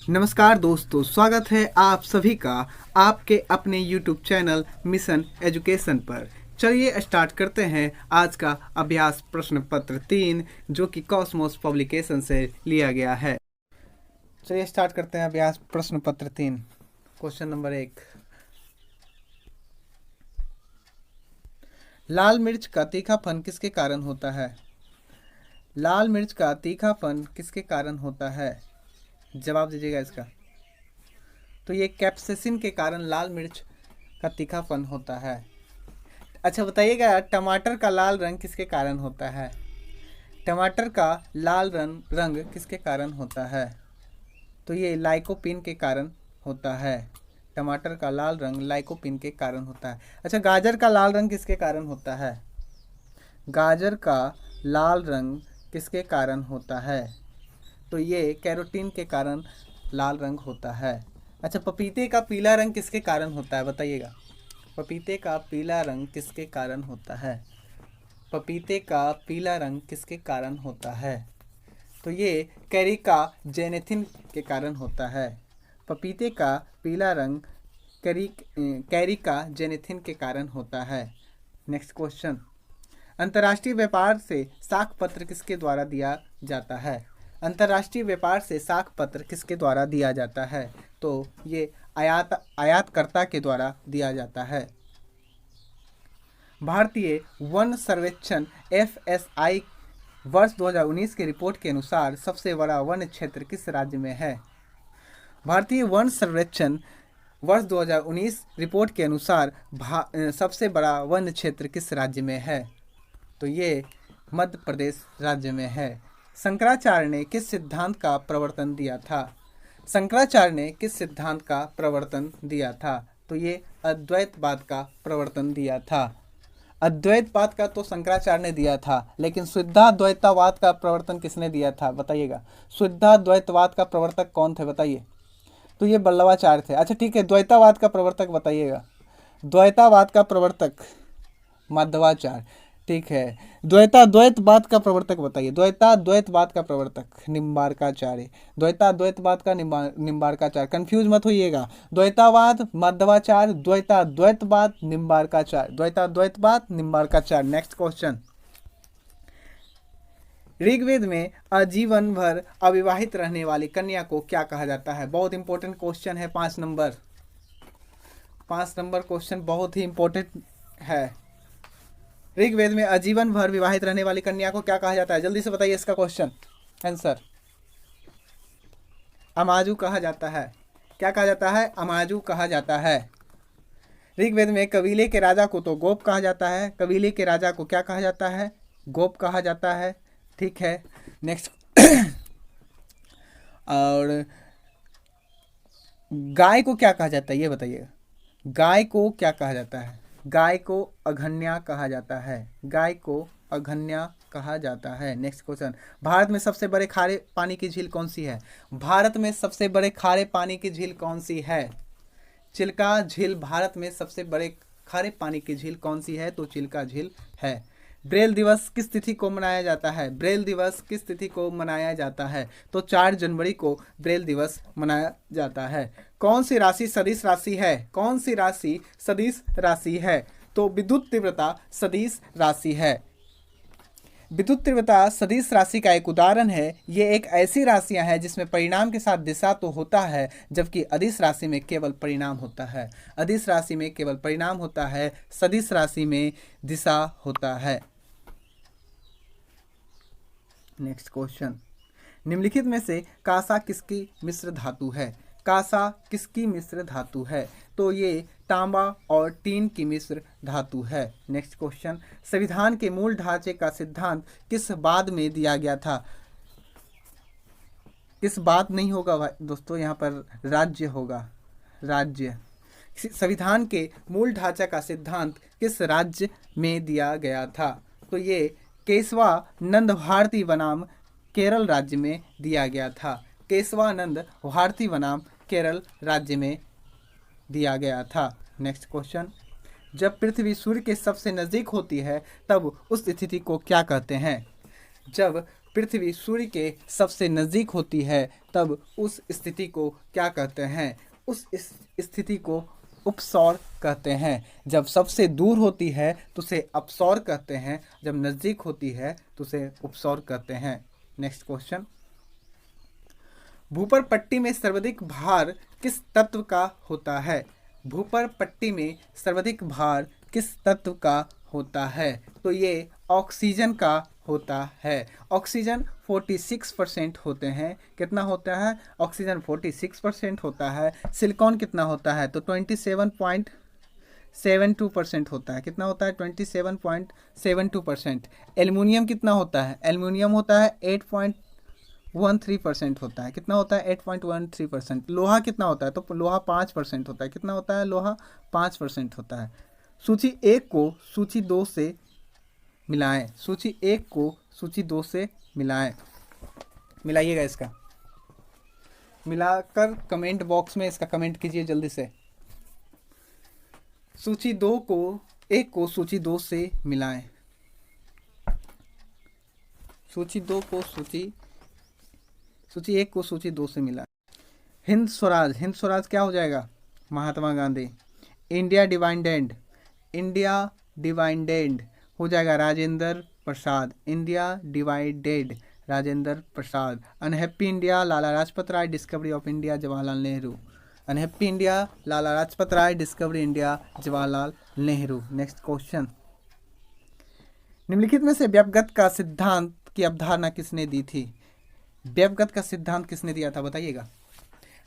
नमस्कार दोस्तों, स्वागत है आप सभी का आपके अपने YouTube चैनल मिशन एजुकेशन पर। चलिए स्टार्ट करते हैं आज का अभ्यास प्रश्न पत्र 3 जो कि कॉस्मोस पब्लिकेशन से लिया गया है। चलिए स्टार्ट करते हैं अभ्यास प्रश्न पत्र 3। क्वेश्चन नंबर 1, लाल मिर्च का तीखापन किसके कारण होता है? लाल मिर्च का तीखापन किसके कारण होता है? जवाब दीजिएगा इसका। तो ये कैप्सेसिन के कारण लाल मिर्च का तीखापन होता है। अच्छा बताइएगा, टमाटर का लाल रंग किसके कारण होता है? टमाटर का लाल रंग किसके कारण होता है? तो ये लाइकोपिन के कारण होता है। टमाटर का लाल रंग लाइकोपिन के कारण होता है। अच्छा, गाजर का लाल रंग किसके कारण होता है? गाजर का लाल रंग किसके कारण होता है? तो ये कैरोटीन के कारण लाल रंग होता है। अच्छा, पपीते का पीला रंग किसके कारण होता है? बताइएगा। पपीते का पीला रंग किसके कारण होता है? पपीते का पीला रंग किसके कारण होता है? तो ये कैरिका जेनेथिन के कारण होता है। पपीते का पीला रंग कैरिका जेनेथिन के कारण होता है। नेक्स्ट क्वेश्चन, अंतर्राष्ट्रीय व्यापार से साख पत्र किसके द्वारा दिया जाता है? अंतर्राष्ट्रीय व्यापार से साख पत्र किसके द्वारा दिया जाता है? तो ये आयातकर्ता के द्वारा दिया जाता है। भारतीय वन सर्वेक्षण FSI वर्ष 2019 की रिपोर्ट के अनुसार सबसे बड़ा वन क्षेत्र किस राज्य में है? भारतीय वन सर्वेक्षण वर्ष 2019 रिपोर्ट के अनुसार सबसे बड़ा वन क्षेत्र किस राज्य में है? तो ये मध्य प्रदेश राज्य में है। शंकराचार्य ने किस सिद्धांत का प्रवर्तन दिया था? शंकराचार्य ने किस सिद्धांत का प्रवर्तन दिया था? तो ये अद्वैतवाद का प्रवर्तन दिया था। अद्वैतवाद का तो शंकराचार्य ने दिया था, लेकिन शुद्धाद्वैतवाद का प्रवर्तन किसने दिया था? बताइएगा। शुद्धाद्वैतवाद का प्रवर्तक कौन थे? बताइए। तो ये वल्लभाचार्य थे। अच्छा ठीक है, द्वैतावाद का प्रवर्तक बताइएगा। द्वैतावाद का प्रवर्तक माधवाचार्य। ठीक है, द्वैतवाद का प्रवर्तक बताइए। द्वैतवाद का प्रवर्तक निम्बार्काचार्य। द्वैतवाद का निम्बार्काचार्य। कंफ्यूज मत होइएगा। द्वैतवाद माधवाचार्य, द्वैतवाद निम्बार्काचार्य, द्वैतवाद निम्बार्काचार्य। नेक्स्ट क्वेश्चन, ऋग्वेद में आजीवन भर अविवाहित रहने वाली कन्या को क्या कहा जाता है? बहुत इंपॉर्टेंट क्वेश्चन है। 5 नंबर क्वेश्चन बहुत ही इंपॉर्टेंट है। ऋग्वेद में आजीवन भर विवाहित रहने वाली कन्या को क्या कहा जाता है? जल्दी से बताइए इसका क्वेश्चन आंसर। अमाजू कहा जाता है। क्या कहा जाता है? अमाजू कहा जाता है। ऋग्वेद में कबीले के राजा को तो गोप कहा जाता है। कबीले के राजा को क्या कहा जाता है? गोप कहा जाता है। ठीक है, नेक्स्ट और गाय को क्या कहा जाता है ये बताइएगा। गाय को क्या कहा जाता है? गाय को अघन्या कहा जाता है। गाय को अघन्या कहा जाता है। नेक्स्ट क्वेश्चन, भारत में सबसे बड़े खारे पानी की झील कौन सी है? भारत में सबसे बड़े खारे पानी की झील कौन सी है? चिल्का झील भारत में सबसे बड़े खारे पानी की झील कौन सी है? तो चिल्का झील है। ब्रेल दिवस किस तिथि को मनाया जाता है? ब्रेल दिवस किस तिथि को मनाया जाता है? तो 4 जनवरी को ब्रेल दिवस मनाया जाता है। कौन सी राशि सदिश राशि है? कौन सी राशि सदिश राशि है? तो विद्युत तीव्रता सदिश राशि है। विद्युत तीव्रता सदिश राशि का एक उदाहरण है। ये एक ऐसी राशियां हैं जिसमें परिणाम के साथ दिशा तो होता है, जबकि अदिश राशि में केवल परिणाम होता है। अदिश राशि में केवल परिणाम होता है, सदिश राशि में दिशा होता है। नेक्स्ट क्वेश्चन, निम्नलिखित में से कांसा किसकी मिश्र धातु है? कांसा किसकी मिश्र धातु है? तो ये तांबा और टीन की मिश्र धातु है। नेक्स्ट क्वेश्चन, संविधान के मूल ढांचे का सिद्धांत किस बाद में दिया गया था? किस बात नहीं होगा भाई दोस्तों, यहाँ पर राज्य होगा। राज्य। संविधान के मूल ढांचा का सिद्धांत किस राज्य में दिया गया था? तो ये केशवानंद भारती बनाम केरल राज्य में दिया गया था। केशवानंद भारती बनाम केरल राज्य में दिया गया था। नेक्स्ट क्वेश्चन, जब पृथ्वी सूर्य के सबसे नज़दीक होती है तब उस स्थिति को क्या कहते हैं? जब पृथ्वी सूर्य के सबसे नज़दीक होती है तब उस स्थिति को क्या कहते हैं? उस स्थिति को उपसौर कहते हैं। जब सबसे दूर होती है तो उसे अपसौर कहते हैं, जब नज़दीक होती है तो उसे उपसौर कहते हैं। नेक्स्ट क्वेश्चन, भूपर पट्टी में सर्वाधिक भार किस तत्व का होता है? भूपर पट्टी में सर्वाधिक भार किस तत्व का होता है? तो ये ऑक्सीजन का होता है। ऑक्सीजन 46% होते हैं। कितना होता है? ऑक्सीजन 46% होता है। सिलिकॉन कितना होता है? तो 27.72% होता है। कितना होता है? 27.72%। एल्युमिनियम कितना होता है? एल्युमिनियम होता है 8.13% होता है। कितना होता है? 8.13%। लोहा कितना होता है? तो लोहा 5% होता है। कितना होता है? लोहा 5% होता है। सूची 1 को सूची 2 से मिलाएं। सूची 1 को सूची 2 से मिलाएं। मिलाइएगा इसका, मिलाकर कमेंट बॉक्स में इसका कमेंट कीजिए जल्दी से। सूची 2 को 1 को सूची 2 से मिलाएं। सूची 2 को सूची 1 को सूची 2 से मिलाएं। हिंद स्वराज, हिंद स्वराज क्या हो जाएगा? Mahatma Gandhi. India divided, India divided हो जाएगा Rajendra Prasad. India divided Rajendra Prasad. Unhappy India Lala Lajpat Rai. Discovery of India Jawaharlal Nehru. Unhappy India Lala Lajpat Rai. Discovery India Jawaharlal Nehru. Next question, निम्नलिखित में से व्यवगत का सिद्धांत की अवधारणा किसने दी थी? व्यवगत का सिद्धांत किसने दिया था? बताइएगा,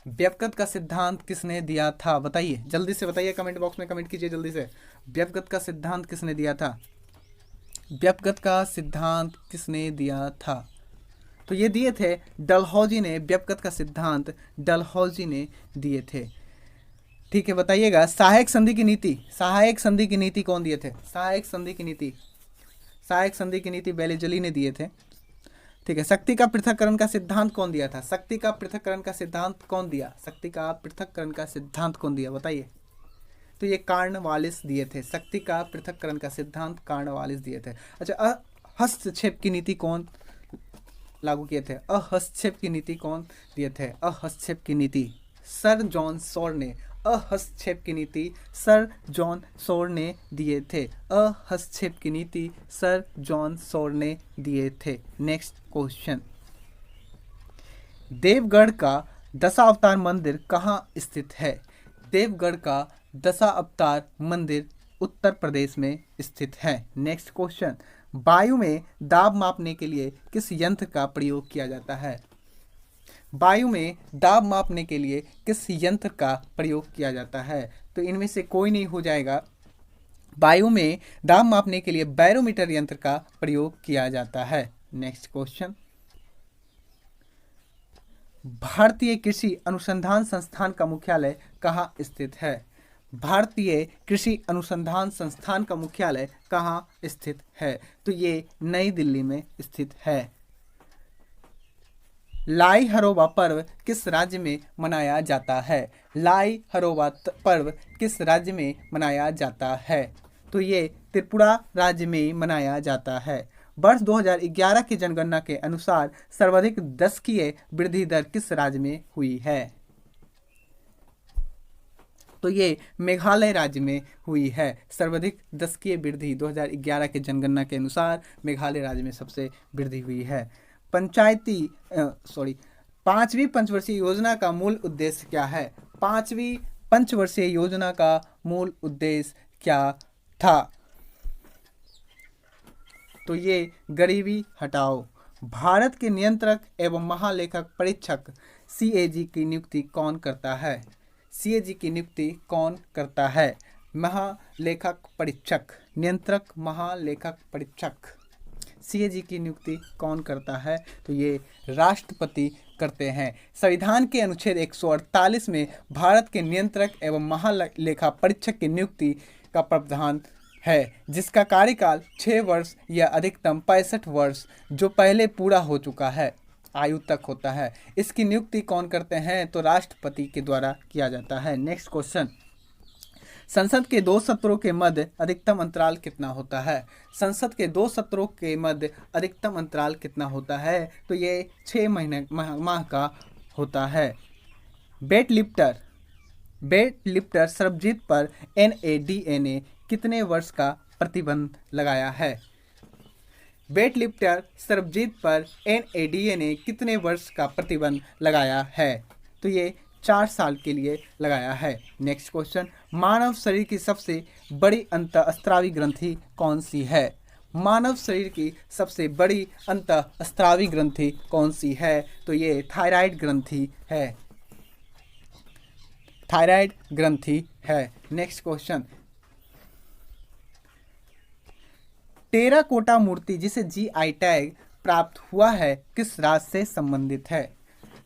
व्यवगत का सिद्धांत किसने दिया था? बताइए, जल्दी से बताइए, कमेंट बॉक्स में कमेंट कीजिए जल्दी से। व्यवगत का सिद्धांत किसने दिया था? व्यवगत का सिद्धांत किसने दिया था? तो ये दिए थे डलहौजी ने। व्यवगत का सिद्धांत डलहौजी ने दिए थे। ठीक है, बताइएगा, सहायक संधि की नीति, सहायक संधि की नीति कौन दिए थे? सहायक संधि की नीति, सहायक संधि की नीति बेलीजली ने दिए थे। ठीक है, शक्ति का पृथक्करण का सिद्धांत कौन दिया था? शक्ति का पृथक्करण का सिद्धांत कौन दिया? शक्ति का पृथक्करण का सिद्धांत कौन दिया? बताइए। तो ये कार्नवालिस दिए थे। शक्ति का पृथक्करण का सिद्धांत कार्नवालिस दिए थे। अच्छा, हस्तक्षेप की नीति कौन लागू किए थे? हस्तक्षेप की नीति कौन दिए थे? हस्तक्षेप की नीति सर जॉन सॉर ने। हस्तक्षेप की नीति सर जॉन सॉर ने दिए थे। हस्तक्षेप की नीति सर जॉन सॉर ने दिए थे। नेक्स्ट क्वेश्चन, देवगढ़ का दशावतार मंदिर कहाँ स्थित है? देवगढ़ का दशावतार मंदिर उत्तर प्रदेश में स्थित है। नेक्स्ट क्वेश्चन, वायु में दाब मापने के लिए किस यंत्र का प्रयोग किया जाता है? वायु में दाब मापने के लिए किस यंत्र का प्रयोग किया जाता है? तो इनमें से कोई नहीं हो जाएगा। वायु में दाब मापने के लिए बैरोमीटर यंत्र का प्रयोग किया जाता है। नेक्स्ट क्वेश्चन, भारतीय कृषि अनुसंधान संस्थान का मुख्यालय कहाँ स्थित है? भारतीय कृषि अनुसंधान संस्थान का मुख्यालय कहाँ स्थित है? तो ये नई दिल्ली में स्थित है। लाई हरोबा पर्व किस राज्य में मनाया जाता है? लाई हरोबा पर्व किस राज्य में मनाया जाता है? तो ये त्रिपुरा राज्य में मनाया जाता है। वर्ष 2011 की जनगणना के अनुसार सर्वाधिक दशकीय वृद्धि दर किस राज्य में हुई है? तो ये मेघालय राज्य में हुई है। सर्वाधिक दशकीय वृद्धि 2011 के जनगणना के अनुसार मेघालय राज्य में सबसे वृद्धि हुई है। पांचवी पंचवर्षीय योजना का मूल उद्देश्य क्या है? पांचवी पंचवर्षीय योजना का मूल उद्देश्य क्या था? तो ये गरीबी हटाओ। भारत के नियंत्रक एवं महालेखक परीक्षक CAG की नियुक्ति कौन करता है? CAG की नियुक्ति कौन करता है? महालेखक परीक्षक, नियंत्रक महालेखक परीक्षक। CAG की नियुक्ति कौन करता है? तो ये राष्ट्रपति करते हैं। संविधान के अनुच्छेद 148 में भारत के नियंत्रक एवं महालेखा परीक्षक की नियुक्ति का प्रावधान है, जिसका कार्यकाल 6 वर्ष या अधिकतम 65 वर्ष जो पहले पूरा हो चुका है आयु तक होता है। इसकी नियुक्ति कौन करते हैं? तो राष्ट्रपति के द्वारा किया जाता है। नेक्स्ट क्वेश्चन, संसद के 2 सत्रों के मध्य अधिकतम अंतराल कितना होता है? संसद के 2 सत्रों के मध्य अधिकतम अंतराल कितना होता है? तो ये 6 महीने माह का होता है? वेट लिफ्टर सरबजीत पर NADA ने कितने वर्ष का प्रतिबंध लगाया है? वेट लिफ्टर सरबजीत पर NADA ने कितने वर्ष का प्रतिबंध लगाया है? तो ये 4 साल के लिए लगाया है। नेक्स्ट क्वेश्चन, मानव शरीर की सबसे बड़ी अंतःस्रावी ग्रंथि कौन सी है? मानव शरीर की सबसे बड़ी अंतःस्रावी ग्रंथि कौन सी है? तो ये थायराइड ग्रंथि है। थायराइड ग्रंथि है। नेक्स्ट क्वेश्चन, टेराकोटा मूर्ति जिसे GI टैग प्राप्त हुआ है किस राज्य से संबंधित है?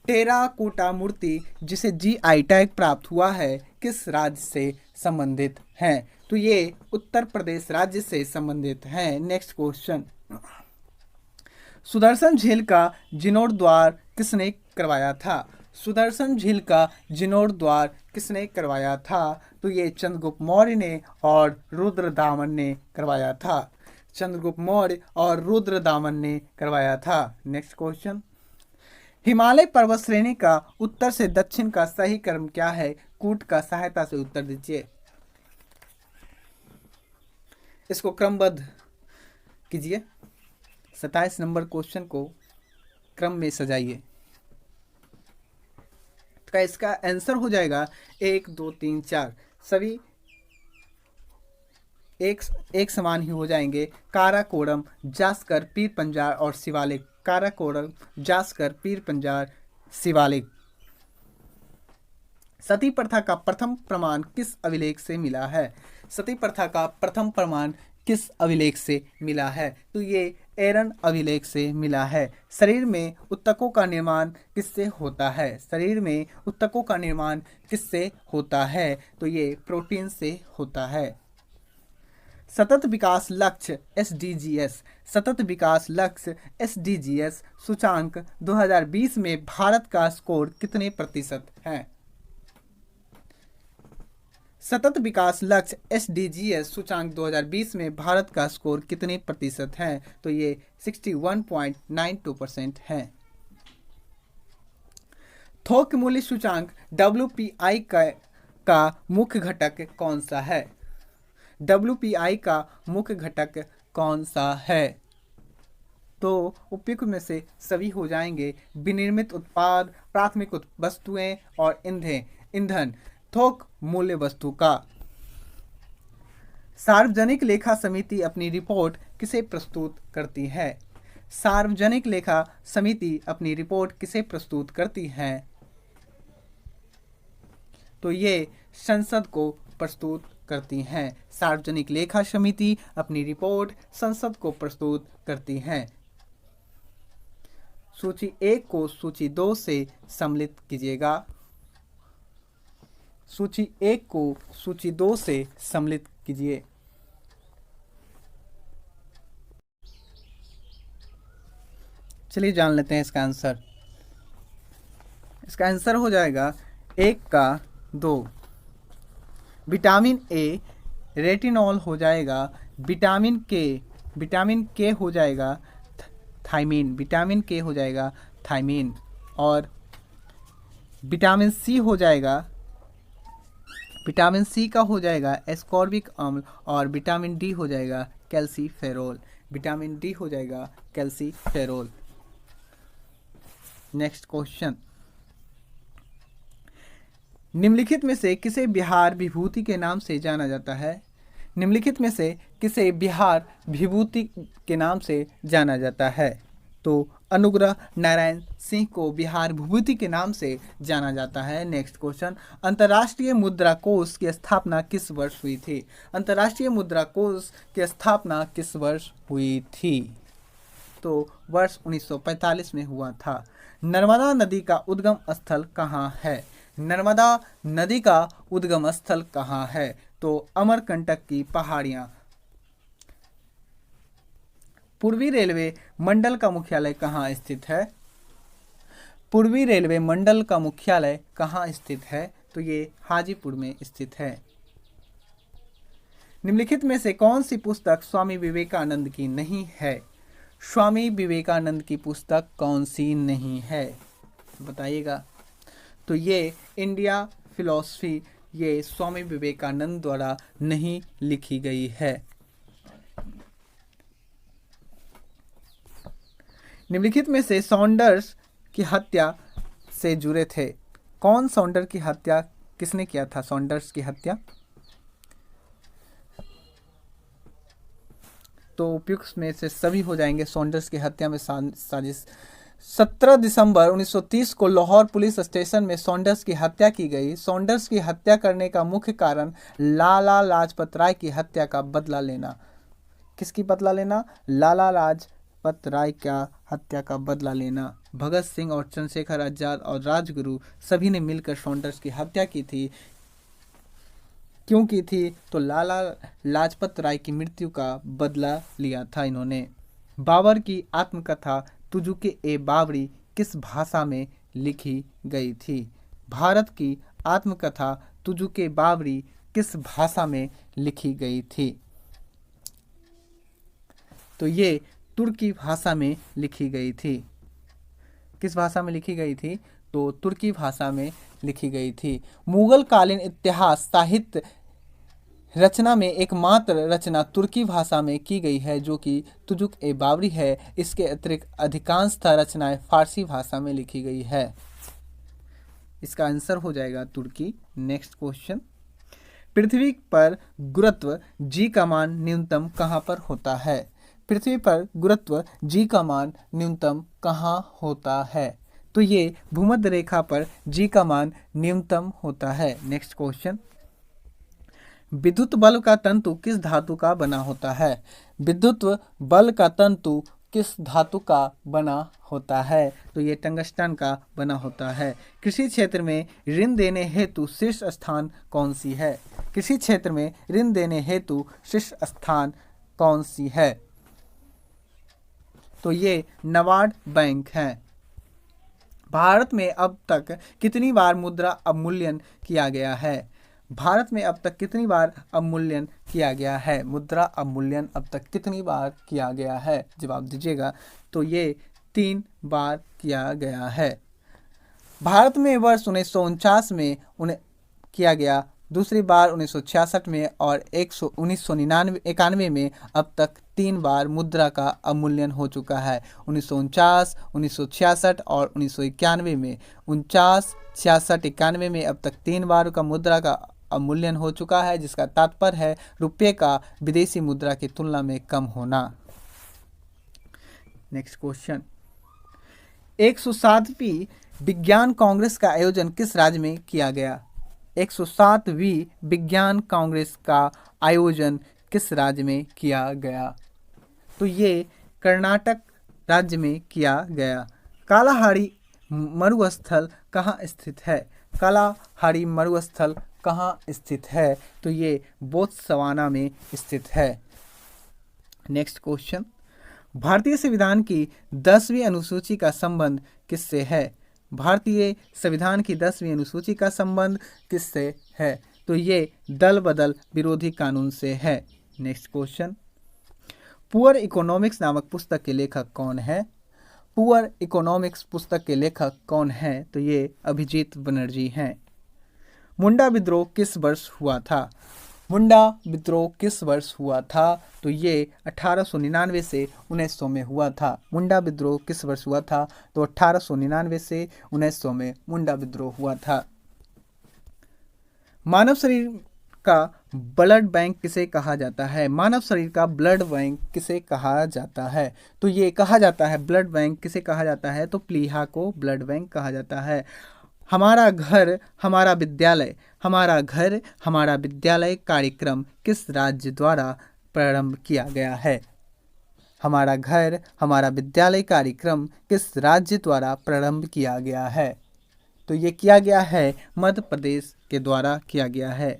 टेराकोटा मूर्ति जिसे GI टैग प्राप्त हुआ है किस राज्य से संबंधित है? तो ये उत्तर प्रदेश राज्य से संबंधित है। नेक्स्ट क्वेश्चन, सुदर्शन झील का जीर्णोद्धार किसने करवाया था? सुदर्शन झील का जीर्णोद्धार किसने करवाया था? तो ये चंद्रगुप्त मौर्य ने और रुद्रदामन ने करवाया था। चंद्रगुप्त मौर्य और रुद्रदामन ने करवाया था। नेक्स्ट क्वेश्चन, हिमालय पर्वत श्रेणी का उत्तर से दक्षिण का सही क्रम क्या है? कूट का सहायता से उत्तर दीजिए। इसको क्रमबद्ध कीजिए। 27 नंबर क्वेश्चन को क्रम में सजाइए। तो इसका आंसर हो जाएगा 1 2 3 4, सभी एक समान ही हो जाएंगे। काराकोरम, जास्कर, पीर पंजार और शिवालिक। काराकोरम, जास्कर, पीर पंजार, शिवालिक। सती प्रथा का प्रथम प्रमाण किस अभिलेख से मिला है? सती प्रथा का प्रथम प्रमाण किस अभिलेख से मिला है? तो ये एरन अभिलेख से मिला है। शरीर में ऊतकों का निर्माण किससे होता है? शरीर में ऊतकों का निर्माण किससे होता है? तो ये प्रोटीन से होता है। सतत विकास लक्ष्य SDGs, सतत विकास लक्ष्य SDGs सूचांक 2020 में भारत का स्कोर कितने प्रतिशत है? सतत विकास लक्ष्य SDGs सूचांक 2020 में भारत का स्कोर कितने प्रतिशत है? तो ये 61.92% है। थोक मूल्य सूचांक WPI का मुख्य घटक कौन सा है? WPI का मुख्य घटक कौन सा है? तो उपयुक्त में से सभी हो जाएंगे। विनिर्मित उत्पाद, प्राथमिक वस्तुएं और ईंधन। थोक मूल्य वस्तु का। सार्वजनिक लेखा समिति अपनी रिपोर्ट किसे प्रस्तुत करती है? सार्वजनिक लेखा समिति अपनी रिपोर्ट किसे प्रस्तुत करती है? तो ये संसद को प्रस्तुत करती हैं। सार्वजनिक लेखा समिति अपनी रिपोर्ट संसद को प्रस्तुत करती हैं। सूची 1 को सूची 2 से सम्मिलित कीजिएगा। सूची 1 को सूची 2 से सम्मिलित कीजिए। चलिए जान लेते हैं इसका आंसर। इसका आंसर हो जाएगा 1 का 2। विटामिन ए रेटिनॉल हो जाएगा। विटामिन के हो जाएगा थायमीन। विटामिन के हो जाएगा थायमीन। और विटामिन सी हो जाएगा, विटामिन सी का हो जाएगा एस्कॉर्बिक अम्ल। और विटामिन डी हो जाएगा कैल्सीफेरोल। विटामिन डी हो जाएगा कैल्सीफेरोल। नेक्स्ट क्वेश्चन, निम्नलिखित में से किसे बिहार विभूति के नाम से जाना जाता है? निम्नलिखित में से किसे बिहार विभूति के नाम से जाना जाता है? तो अनुग्रह नारायण सिंह को बिहार विभूति के नाम से जाना जाता है। नेक्स्ट क्वेश्चन, अंतर्राष्ट्रीय मुद्रा कोष की स्थापना किस वर्ष हुई थी? अंतर्राष्ट्रीय मुद्रा कोष की स्थापना किस वर्ष हुई थी? तो वर्ष 1945 में हुआ था। नर्मदा नदी का उद्गम स्थल कहाँ है? नर्मदा नदी का उद्गम स्थल कहाँ है? तो अमरकंटक की पहाड़ियाँ। पूर्वी रेलवे मंडल का मुख्यालय कहाँ स्थित है? पूर्वी रेलवे मंडल का मुख्यालय कहाँ स्थित है? तो ये हाजीपुर में स्थित है। निम्नलिखित में से कौन सी पुस्तक स्वामी विवेकानंद की नहीं है? स्वामी विवेकानंद की पुस्तक कौन सी नहीं है? बताइएगा। तो ये इंडिया फिलॉसफी ये स्वामी विवेकानंद द्वारा नहीं लिखी गई है। निम्नलिखित में से सॉन्डर्स की हत्या से जुड़े थे। कौन सॉन्डर की हत्या किसने किया था? सॉन्डर्स की हत्या तो उपयुक्त में से सभी हो जाएंगे। सॉन्डर्स की हत्या में साजिश। 17 दिसंबर 1930 को लाहौर पुलिस स्टेशन में सॉन्डर्स की हत्या की गई। सॉन्डर्स की हत्या करने का मुख्य कारण लाला लाजपत राय की हत्या का बदला लेना। किसकी बदला लेना? लाला लाजपत राय का हत्या का बदला लेना। भगत सिंह और चंद्रशेखर आजाद और राजगुरु सभी ने मिलकर सॉन्डर्स की हत्या की थी। क्यों की थी? तो लाला लाजपत राय की मृत्यु का बदला लिया था इन्होंने। बाबर की आत्मकथा तुजुके ए बाबरी किस भाषा में लिखी गई थी? भारत की आत्मकथा तुजुके बाबरी किस भाषा में लिखी गई थी? तो ये तुर्की भाषा में लिखी गई थी। किस भाषा में लिखी गई थी? तो तुर्की भाषा में लिखी गई थी। मुगल कालीन इतिहास साहित्य रचना में एकमात्र रचना तुर्की भाषा में की गई है जो कि तुजुक ए बाबरी है। इसके अतिरिक्त अधिकांशतः रचनाएं फारसी भाषा में लिखी गई है। इसका आंसर हो जाएगा तुर्की। नेक्स्ट क्वेश्चन, पृथ्वी पर गुरुत्व जी का मान न्यूनतम कहाँ पर होता है? पृथ्वी पर गुरुत्व जी का मान न्यूनतम कहाँ होता है? तो ये भूमध्य रेखा पर जी का मान न्यूनतम होता है। नेक्स्ट क्वेश्चन, विद्युत बल का तंतु किस धातु का बना होता है? विद्युत बल का तंतु किस धातु का बना होता है? तो ये टंगस्टन का बना होता है। कृषि क्षेत्र में ऋण देने हेतु शीर्ष स्थान कौन सी है? कृषि क्षेत्र में ऋण देने हेतु शीर्ष स्थान कौन सी है? तो ये नाबार्ड बैंक है। भारत में अब तक कितनी बार मुद्रा अवमूल्यन किया गया है? भारत में अब तक कितनी बार अवमूल्यन किया गया है? मुद्रा अवमूल्यन अब तक कितनी बार किया गया है? जवाब दीजिएगा। तो ये 3 बार किया गया है। भारत में वर्ष 1949 में उन्हें किया गया, दूसरी बार 1966 में और 1991 में अब तक 3 बार मुद्रा का अवमूल्यन हो चुका है। 1949, 1966 और 1991 में 49, 66, 91 में अब तक 3 बार का मुद्रा का अवमूल्यन हो चुका है, जिसका तात्पर्य है रुपये का विदेशी मुद्रा की तुलना में कम होना। नेक्स्ट क्वेश्चन, 107वीं विज्ञान कांग्रेस का आयोजन किस राज्य में किया गया? 107वीं विज्ञान कांग्रेस का आयोजन किस राज्य में किया गया? तो ये कर्नाटक राज्य में किया गया। कालाहारी मरुस्थल कहाँ स्थित है? कालाहारी मरुस्थल कहाँ स्थित है? तो ये बोत्सवाना में स्थित है। नेक्स्ट क्वेश्चन, भारतीय संविधान की 10वीं अनुसूची का संबंध किससे है? भारतीय संविधान की 10वीं अनुसूची का संबंध किससे है? तो ये दल बदल विरोधी कानून से है। नेक्स्ट क्वेश्चन, पुअर इकोनॉमिक्स नामक पुस्तक के लेखक कौन है? पुअर इकोनॉमिक्स पुस्तक के लेखक कौन है? तो ये अभिजीत बनर्जी हैं। मुंडा विद्रोह किस वर्ष हुआ था? मुंडा विद्रोह किस वर्ष हुआ था? तो ये 1899 से 1900 में हुआ था। मुंडा विद्रोह किस वर्ष हुआ था? तो 1899 से 1900 में मुंडा विद्रोह हुआ था। मानव शरीर का ब्लड बैंक किसे कहा जाता है? मानव शरीर का ब्लड बैंक किसे कहा जाता है? तो ये कहा जाता है ब्लड बैंक किसे कहा जाता है? तो प्लीहा को ब्लड बैंक कहा जाता है। हमारा घर हमारा विद्यालय, हमारा घर हमारा विद्यालय कार्यक्रम किस राज्य द्वारा प्रारंभ किया गया है? हमारा घर हमारा विद्यालय कार्यक्रम किस राज्य द्वारा प्रारंभ किया गया है? तो ये किया गया है मध्य प्रदेश के द्वारा किया गया है।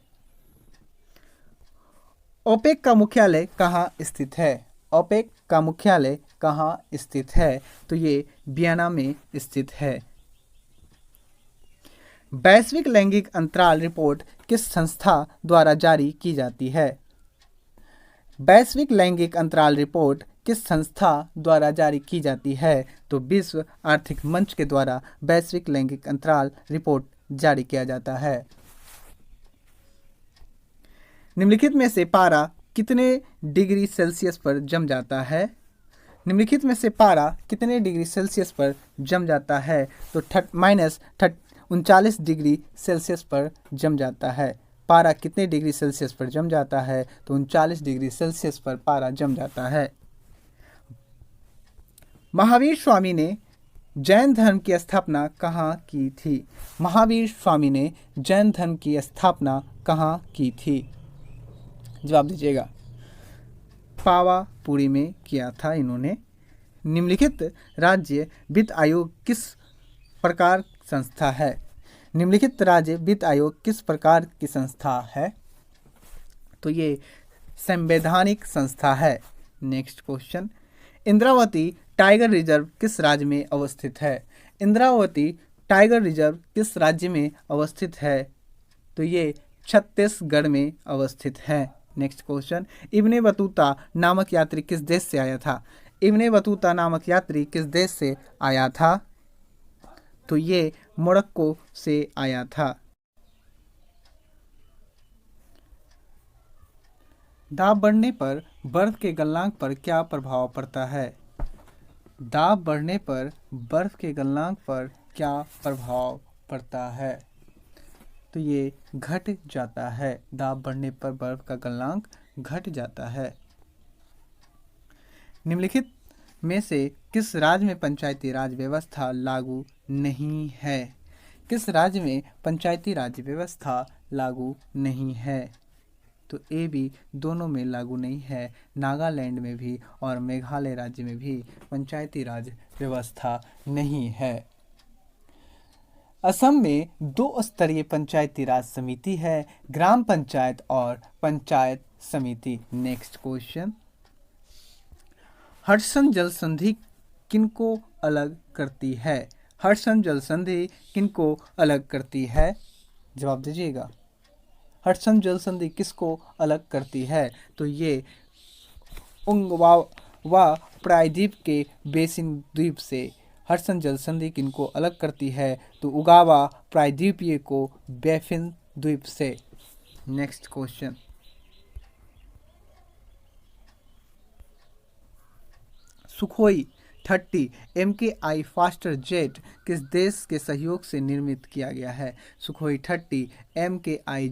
ओपेक का मुख्यालय कहाँ स्थित है? ओपेक का मुख्यालय कहाँ स्थित है? तो ये वियना में स्थित है। वैश्विक लैंगिक अंतराल रिपोर्ट किस संस्था द्वारा जारी की जाती है? वैश्विक लैंगिक अंतराल रिपोर्ट किस संस्था द्वारा जारी की जाती है? तो विश्व आर्थिक मंच के द्वारा वैश्विक लैंगिक अंतराल रिपोर्ट जारी किया जाता है। निम्नलिखित में से पारा कितने डिग्री सेल्सियस पर जम जाता है? निम्नलिखित में से पारा कितने डिग्री सेल्सियस पर जम जाता है? तो -39 डिग्री सेल्सियस पर जम जाता है। पारा कितने डिग्री सेल्सियस पर जम जाता है? तो 39 डिग्री सेल्सियस पर पारा जम जाता है। महावीर स्वामी ने जैन धर्म की स्थापना कहाँ की थी? महावीर स्वामी ने जैन धर्म की स्थापना कहाँ की थी? जवाब दीजिएगा। पावापुरी में किया था इन्होंने। निम्नलिखित राज्य वित्त आयोग किस प्रकार संस्था है? निम्नलिखित राज्य वित्त आयोग किस प्रकार की संस्था है? तो ये संवैधानिक संस्था है। Next question, Indravati tiger reserve किस राज्य में अवस्थित है? इंद्रावती टाइगर रिजर्व किस राज्य में अवस्थित है? तो ये छत्तीसगढ़ में अवस्थित है। नेक्स्ट क्वेश्चन, इब्ने बतूता नामक यात्री किस देश से आया था? इब्ने बतूता नामक यात्री किस देश से आया था? तो ये मोरक्को से आया था। दाब बढ़ने पर बर्फ के गलनांक पर क्या प्रभाव पड़ता है? दाब बढ़ने पर बर्फ के गलनांक पर क्या प्रभाव पड़ता है? तो ये घट जाता है। दाब बढ़ने पर बर्फ का गलनांक घट जाता है। निम्नलिखित में से किस राज्य में पंचायती राज व्यवस्था लागू नहीं है? किस राज्य में पंचायती राज व्यवस्था लागू नहीं है? तो ए बी दोनों में लागू नहीं है। नागालैंड में भी और मेघालय राज्य में भी पंचायती राज व्यवस्था नहीं है। असम में 2 स्तरीय पंचायती राज समिति है, ग्राम पंचायत और पंचायत समिति। नेक्स्ट क्वेश्चन, हडसन जल संधि किनको अलग करती है? हडसन जल संधि किनको अलग करती है? जवाब दीजिएगा। हडसन जल संधि किसको अलग करती है? तो ये उंगवा प्रायद्वीप के बेसिन द्वीप से हडसन जल संधि किनको अलग करती है? तो उगावा प्रायद्वीपीय को बेफिन द्वीप से। Next question, Sukhoi 30 MKI faster jet किस देश के सहयोग से निर्मित किया गया है? सुखोई 30 MKI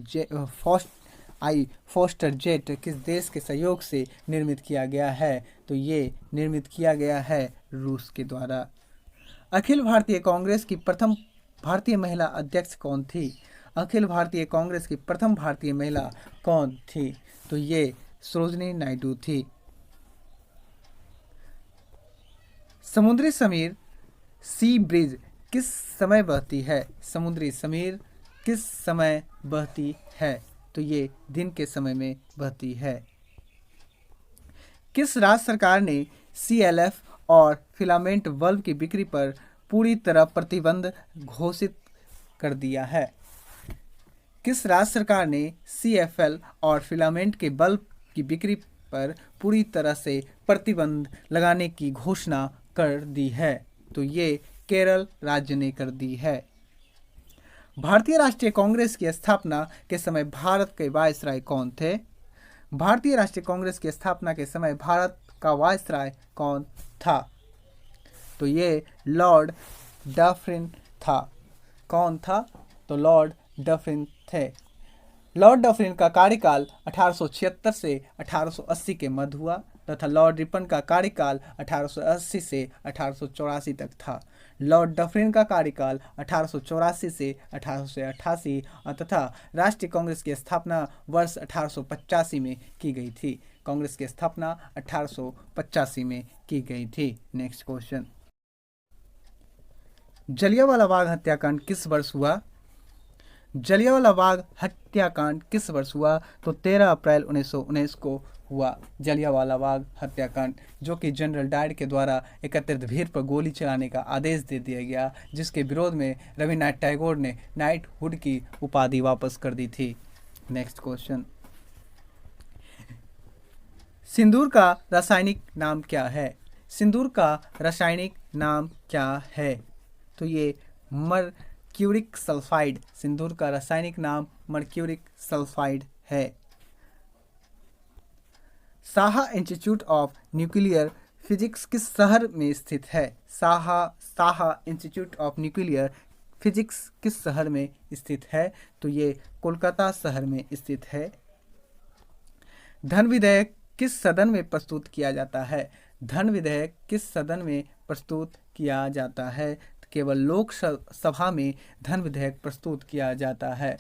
फास्टर जेट किस देश के सहयोग से निर्मित किया गया है? तो ये निर्मित किया गया है रूस के द्वारा। अखिल भारतीय कांग्रेस की प्रथम भारतीय महिला अध्यक्ष कौन थी? अखिल भारतीय कांग्रेस की प्रथम भारतीय महिला कौन थी? तो ये सरोजिनी नायडू थी। समुद्री समीर सी ब्रिज किस समय बहती है? समुद्री समीर किस समय बहती है? तो ये दिन के समय में बहती है। किस राज्य सरकार ने CLF और फिलामेंट बल्ब की बिक्री पर पूरी तरह प्रतिबंध घोषित कर दिया है? किस राज्य सरकार ने CFL और फिलामेंट के बल्ब की बिक्री पर पूरी तरह से प्रतिबंध लगाने की घोषणा कर दी है? तो ये केरल राज्य ने कर दी है। भारतीय राष्ट्रीय कांग्रेस की स्थापना के समय भारत के वायसराय कौन थे? भारतीय राष्ट्रीय कांग्रेस की स्थापना के समय भारत का वायसराय कौन था? तो ये लॉर्ड डफरिन था। कौन था? तो लॉर्ड डफरिन थे। लॉर्ड डफरिन का कार्यकाल 1876 से 1880 के मध्य हुआ तथा लॉर्ड रिपन का कार्यकाल 1880 से 1884 तक था। लॉर्ड डफरिन का कार्यकाल 1884 से 1888 तथा राष्ट्रीय कांग्रेस की स्थापना वर्ष 1885 में की गई थी। कांग्रेस की स्थापना 1885 में की गई थी। नेक्स्ट क्वेश्चन, जलियांवाला बाग हत्याकांड किस वर्ष हुआ? जलियांवाला बाग हत्याकांड किस वर्ष हुआ? तो 13 अप्रैल 1919 को हुआ जलियांवाला बाग हत्याकांड, जो कि जनरल डायर के द्वारा एकत्रित भीड़ पर गोली चलाने का आदेश दे दिया गया, जिसके विरोध में रविन्द्रनाथ टैगोर ने नाइटहुड की उपाधि वापस कर दी थी। नेक्स्ट क्वेश्चन, सिंदूर का रासायनिक नाम क्या है? सिंदूर का रासायनिक नाम क्या है? तो ये मर्क्यूरिक सल्फाइड। सिंदूर का रासायनिक नाम मर्क्यूरिक सल्फाइड है। Saha institute of nuclear physics किस शहर में स्थित है? Saha institute of nuclear physics किस शहर में स्थित है? तो ये कोलकाता शहर में स्थित है। धन विधेयक किस सदन में प्रस्तुत किया जाता है? धन विधेयक किस सदन में प्रस्तुत किया जाता है? तो केवल लोकसभा में धन विधेयक प्रस्तुत किया जाता है।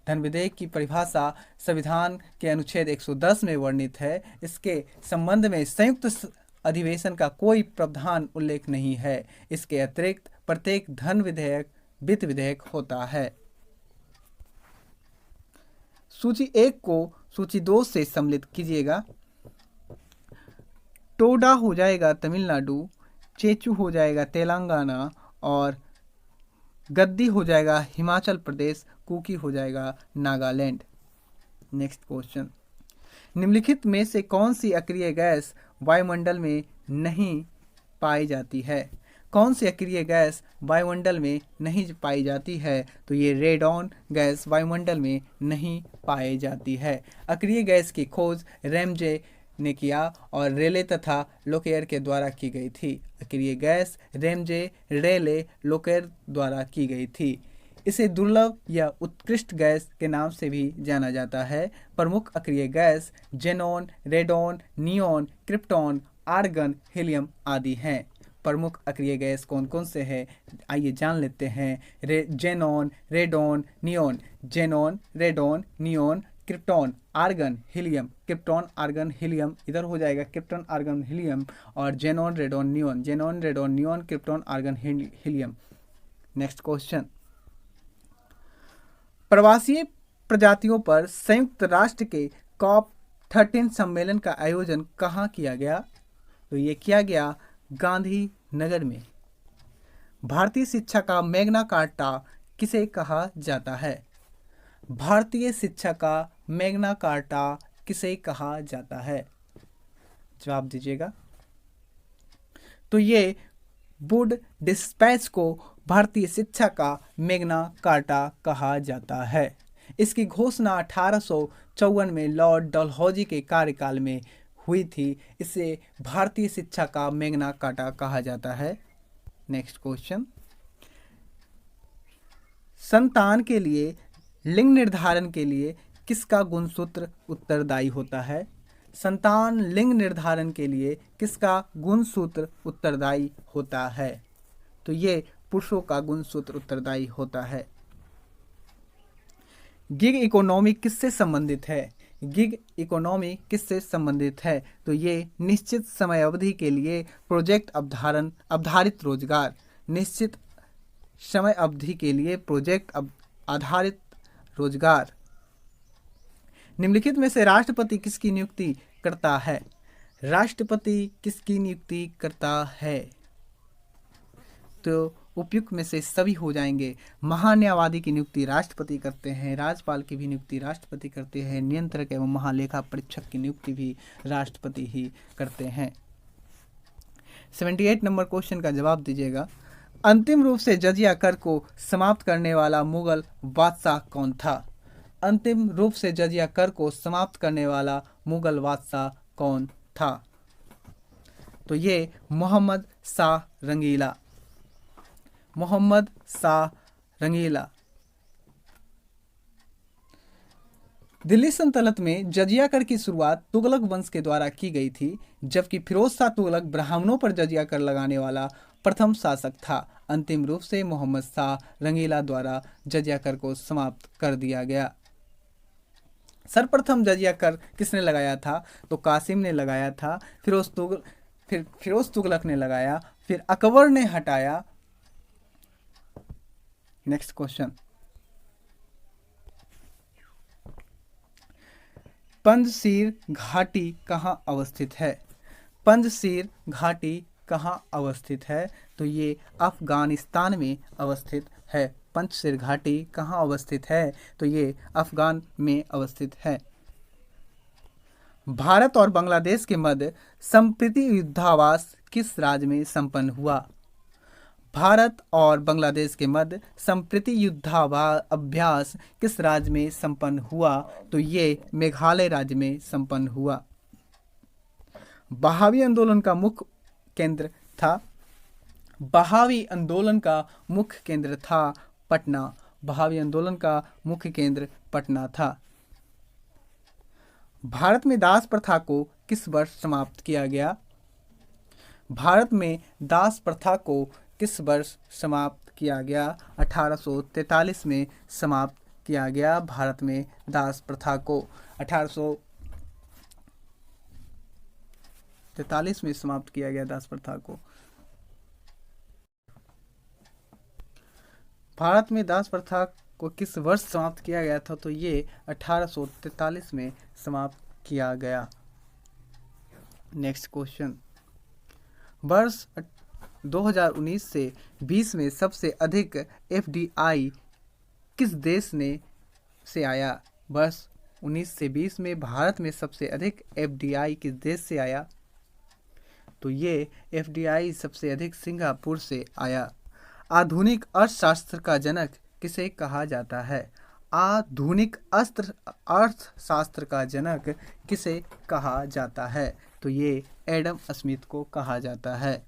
धन विधेयक की परिभाषा संविधान के अनुच्छेद 110 में वर्णित है। इसके संबंध में संयुक्त अधिवेशन का कोई प्रावधान उल्लेख नहीं है। इसके अतिरिक्त प्रत्येक धन विधेयक वित्त विधेयक होता है। सूची 1 को सूची 2 से सम्मिलित कीजिएगा। टोडा हो जाएगा तमिलनाडु, चेचू हो जाएगा तेलंगाना और गद्दी हो जाएगा हिमाचल प्रदेश, कुकी हो जाएगा नागालैंड। नेक्स्ट क्वेश्चन, निम्नलिखित में से कौन सी अक्रिय गैस वायुमंडल में नहीं पाई जाती है? कौन सी अक्रिय गैस वायुमंडल में नहीं पाई जाती है? तो ये रेडॉन गैस वायुमंडल में नहीं पाई जाती है। अक्रिय गैस की खोज रैमजे ने किया और रेले तथा लोकेयर के द्वारा की गई थी। अक्रिय गैस रैमजे, रेले, लोकेयर द्वारा की गई थी। इसे दुर्लभ या उत्कृष्ट गैस के नाम से भी जाना जाता है। प्रमुख अक्रिय gas xenon, radon, neon, krypton, argon, helium आदि हैं। प्रमुख अक्रिय गैस कौन कौन से हैं? आइए जान लेते हैं। Xenon, radon, neon. Xenon, radon, neon, krypton, argon, helium. Krypton, argon, helium इधर हो जाएगा क्रिप्टॉन, आर्गन, हीलियम और xenon, radon, neon. Xenon, radon, neon, krypton, argon, helium. Next question, प्रवासी प्रजातियों पर संयुक्त राष्ट्र के COP13 सम्मेलन का आयोजन कहाँ किया गया? तो ये किया गया गांधीनगर में। भारतीय शिक्षा का मैग्ना कार्टा किसे कहा जाता है? भारतीय शिक्षा का मैग्ना कार्टा किसे कहा जाता है? जवाब दीजिएगा। तो ये वुड डिस्पैच को भारतीय शिक्षा का मैग्ना कार्टा कहा जाता है। इसकी घोषणा 1854 में लॉर्ड डलहौजी के कार्यकाल में हुई थी। इसे भारतीय शिक्षा का मैग्ना कार्टा कहा जाता है। नेक्स्ट क्वेश्चन, संतान के लिए लिंग निर्धारण के लिए किसका गुणसूत्र उत्तरदायी होता है? संतान लिंग निर्धारण के लिए किसका गुणसूत्र उत्तरदायी होता है? तो ये पुरुषों का गुणसूत्र उत्तरदायी होता है। गिग इकोनॉमी किससे संबंधित है? गिग इकोनॉमी किससे संबंधित है? तो ये निश्चित समय अवधि के लिए प्रोजेक्ट आधारित रोजगार। निश्चित समय अवधि के लिए प्रोजेक्ट आधारित रोजगार। निम्नलिखित में से राष्ट्रपति किसकी नियुक्ति करता है? राष्ट्रपति किसकी नियुक्ति करता है? तो उपयुक्त में से सभी हो जाएंगे। महान्यायवादी की नियुक्ति राष्ट्रपति करते हैं, राज्यपाल की भी नियुक्ति राष्ट्रपति करते हैं, नियंत्रक एवं महालेखा परीक्षक की नियुक्ति भी राष्ट्रपति ही करते हैं। 78 नंबर क्वेश्चन का जवाब दीजिएगा। अंतिम रूप से जजिया कर को समाप्त करने वाला मुगल बादशाह कौन था? अंतिम रूप से जजिया कर को समाप्त करने वाला मुगल बादशाह कौन था? तो ये मोहम्मद शाह रंगीला। मोहम्मद शाह रंगीला। दिल्ली सल्तनत में जजिया कर की शुरुआत तुगलक वंश के द्वारा की गई थी, जबकि फिरोज शाह तुगलक ब्राह्मणों पर जजिया कर लगाने वाला प्रथम शासक था। अंतिम रूप से मोहम्मद शाह रंगीला द्वारा जजिया कर को समाप्त कर दिया गया। सर्वप्रथम जजिया कर किसने लगाया था? तो कासिम ने लगाया था। फिर फिरोज तुगलक ने लगाया, फिर अकबर ने हटाया। नेक्स्ट क्वेश्चन, पंजशीर घाटी कहाँ अवस्थित है? पंजशीर घाटी कहाँ अवस्थित है? तो ये अफगानिस्तान में अवस्थित है। पंजशीर घाटी कहाँ अवस्थित है? तो ये अफगान में अवस्थित है। भारत और बांग्लादेश के मध्य संप्रति युद्धाभ्यास किस राज्य में संपन्न हुआ? भारत और बांग्लादेश के मध्य संप्रति युद्धाभ्यास किस राज्य में संपन्न हुआ? तो ये मेघालय राज्य में संपन्न हुआ। बहावी आंदोलन का मुख्य केंद्र था बहावी आंदोलन का मुख्य केंद्र था पटना। बहावी आंदोलन का मुख्य केंद्र पटना था। भारत में दास प्रथा को किस वर्ष समाप्त किया गया? भारत में दास प्रथा को किस वर्ष समाप्त किया गया? 1843 में समाप्त किया गया भारत में दास प्रथा को। 1843 में समाप्त किया गया दास प्रथा को। भारत में दास प्रथा को किस वर्ष समाप्त किया गया था? तो ये 1843 में समाप्त किया गया। नेक्स्ट क्वेश्चन, वर्ष 2019 से 20 में सबसे अधिक एफडीआई किस देश से आया? वर्ष 19 से 20 में भारत में सबसे अधिक एफडीआई किस देश से आया? तो ये एफडीआई सबसे अधिक सिंगापुर से आया। आधुनिक अर्थशास्त्र का जनक किसे कहा जाता है? आधुनिक अर्थशास्त्र का जनक किसे कहा जाता है? तो ये एडम स्मिथ को कहा जाता है।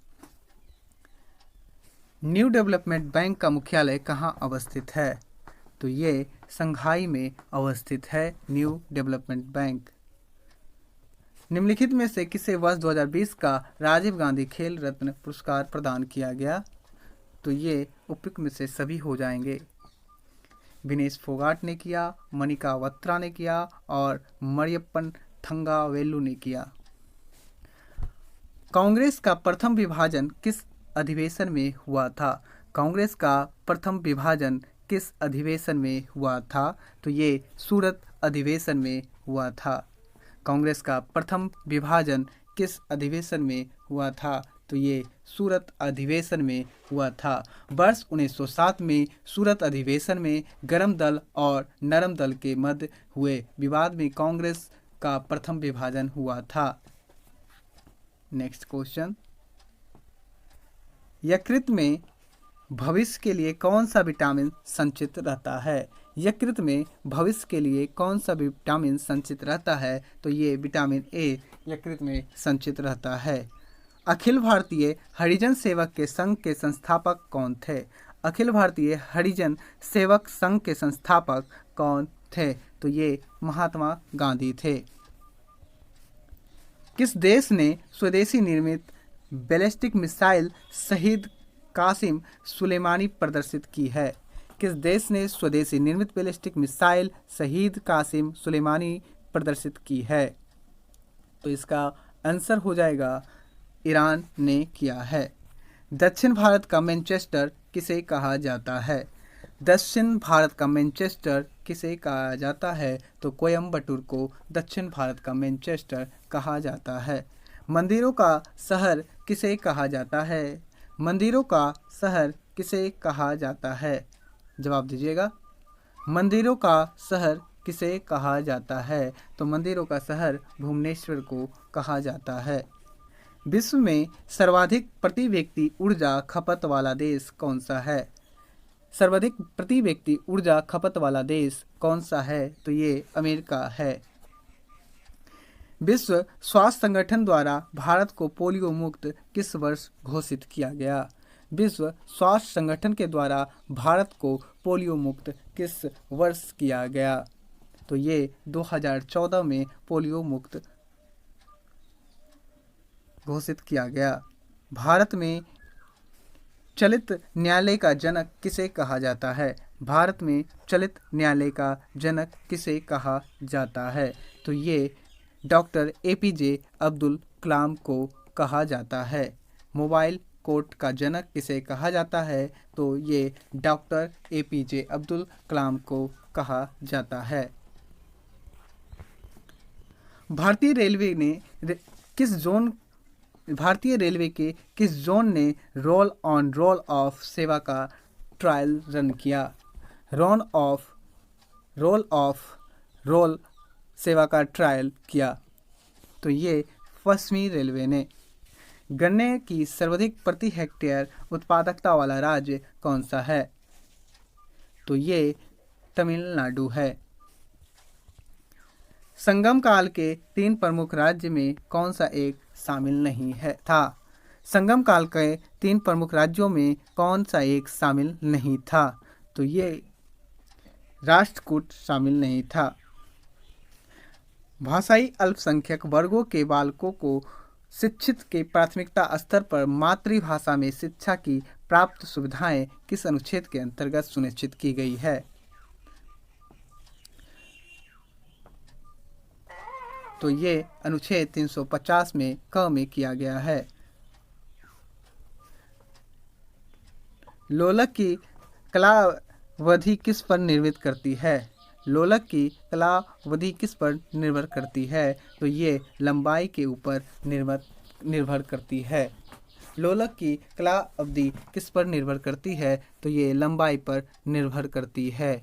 न्यू डेवलपमेंट बैंक का मुख्यालय कहाँ अवस्थित है? तो ये शंघाई में अवस्थित है न्यू डेवलपमेंट बैंक। निम्नलिखित में से किसे वर्ष 2020 का राजीव गांधी खेल रत्न पुरस्कार प्रदान किया गया? तो ये उपयुक्त में से सभी हो जाएंगे। विनेश फोगाट ने किया, मनिका बत्रा ने किया और मरियप्पन थंगावेलु ने किया। कांग्रेस का प्रथम विभाजन किस अधिवेशन में हुआ था? कांग्रेस का प्रथम विभाजन किस अधिवेशन में हुआ था? तो ये सूरत अधिवेशन में हुआ था। कांग्रेस का प्रथम विभाजन किस अधिवेशन में हुआ था? तो ये सूरत अधिवेशन में हुआ था। वर्ष 1907 में सूरत अधिवेशन में गरम दल और नरम दल के मध्य हुए विवाद में कांग्रेस का प्रथम विभाजन हुआ था। नेक्स्ट क्वेश्चन, यकृत में भविष्य के लिए कौन सा विटामिन संचित रहता है? यकृत में भविष्य के लिए कौन सा विटामिन संचित रहता है? तो ये विटामिन ए यकृत में संचित रहता है। अखिल भारतीय हरिजन सेवक के संघ के संस्थापक कौन थे? अखिल भारतीय हरिजन सेवक संघ के संस्थापक कौन थे? तो ये महात्मा गांधी थे। किस देश ने स्वदेशी निर्मित बैलिस्टिक मिसाइल शहीद कासिम सुलेमानी प्रदर्शित की है? किस देश ने स्वदेशी निर्मित बैलिस्टिक मिसाइल शहीद कासिम सुलेमानी प्रदर्शित की है? तो इसका आंसर हो जाएगा ईरान ने किया है। दक्षिण भारत का मैनचेस्टर किसे कहा जाता है? दक्षिण भारत का मैनचेस्टर किसे कहा जाता है? तो कोयम्बटूर को दक्षिण भारत का मैनचेस्टर कहा जाता है। मंदिरों का शहर किसे कहा जाता है? मंदिरों का शहर किसे कहा जाता है? जवाब दीजिएगा। मंदिरों का शहर किसे कहा जाता है? तो मंदिरों का शहर भुवनेश्वर को कहा जाता है। विश्व में सर्वाधिक प्रति व्यक्ति ऊर्जा खपत वाला देश कौन सा है? सर्वाधिक प्रति व्यक्ति ऊर्जा खपत वाला देश कौन सा है? तो ये अमेरिका है। विश्व स्वास्थ्य संगठन द्वारा भारत को पोलियो मुक्त किस वर्ष घोषित किया गया? विश्व स्वास्थ्य संगठन के द्वारा भारत को पोलियो मुक्त किस वर्ष किया गया? तो ये 2014 में पोलियो मुक्त घोषित किया गया। भारत में चलित न्यायालय का जनक किसे कहा जाता है? भारत में चलित न्यायालय का जनक किसे कहा जाता है? तो ये डॉक्टर एपीजे अब्दुल कलाम को कहा जाता है। मोबाइल कोर्ट का जनक किसे कहा जाता है? तो ये डॉक्टर एपीजे अब्दुल कलाम को कहा जाता है। भारतीय रेलवे के किस जोन ने रोल ऑन रोल ऑफ सेवा का ट्रायल रन किया? रोल ऑफ रोल सेवा का ट्रायल किया। तो ये पश्चिमी रेलवे ने। गन्ने की सर्वाधिक प्रति हेक्टेयर उत्पादकता वाला राज्य कौन सा है? तो ये तमिलनाडु है। संगम काल के 3 प्रमुख राज्य में कौन सा एक शामिल नहीं है था? संगम काल के 3 प्रमुख राज्यों में कौन सा एक शामिल नहीं था? तो ये राष्ट्रकूट शामिल नहीं था। भाषाई अल्पसंख्यक वर्गों के बालकों को शिक्षित के प्राथमिकता स्तर पर मातृभाषा में शिक्षा की प्राप्त सुविधाएं किस अनुच्छेद के अंतर्गत सुनिश्चित की गई है? तो ये अनुच्छेद 350 में क में किया गया है। लोलक की कलावधि किस पर निर्भर करती है? लोलक की कलावधि किस पर निर्भर करती है? तो ये लंबाई के ऊपर निर्भर करती है। लोलक की कला अवधि किस पर निर्भर करती है? तो ये लंबाई पर निर्भर करती है।